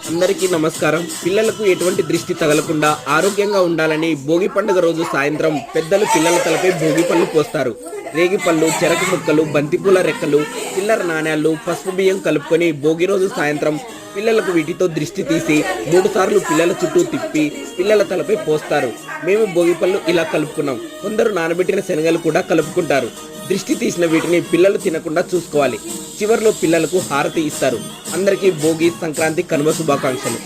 అందరికీ నమస్కారం. పిల్లలకు ఎటువంటి దృష్టి తగలకుండా ఆరోగ్యంగా ఉండాలని భోగి పండుగ రోజు సాయంత్రం పెద్దలు పిల్లల తలపై భోగి పళ్ళు పోస్తారు. రేగి పళ్ళు, చెరకు ముక్కలు, బంతిపూల రెక్కలు, చిల్లర నాణ్యాలు, పసుపు బియ్యం కలుపుకొని భోగి రోజు సాయంత్రం పిల్లలకు వీటితో దృష్టి తీసి 3 సార్లు పిల్లల చుట్టూ తిప్పి పిల్లల తలపై పోస్తారు. మేము భోగి పళ్ళు ఇలా కలుపుకున్నాం. కొందరు నానబెట్టిన శనగలు కూడా కలుపుకుంటారు. దృష్టి తీసిన వీటిని పిల్లలు తినకుండా చూసుకోవాలి. చివర్లో పిల్లలకు హారతి ఇస్తారు. అందరికీ భోగి, సంక్రాంతి, కనుమ శుభాకాంక్షలు.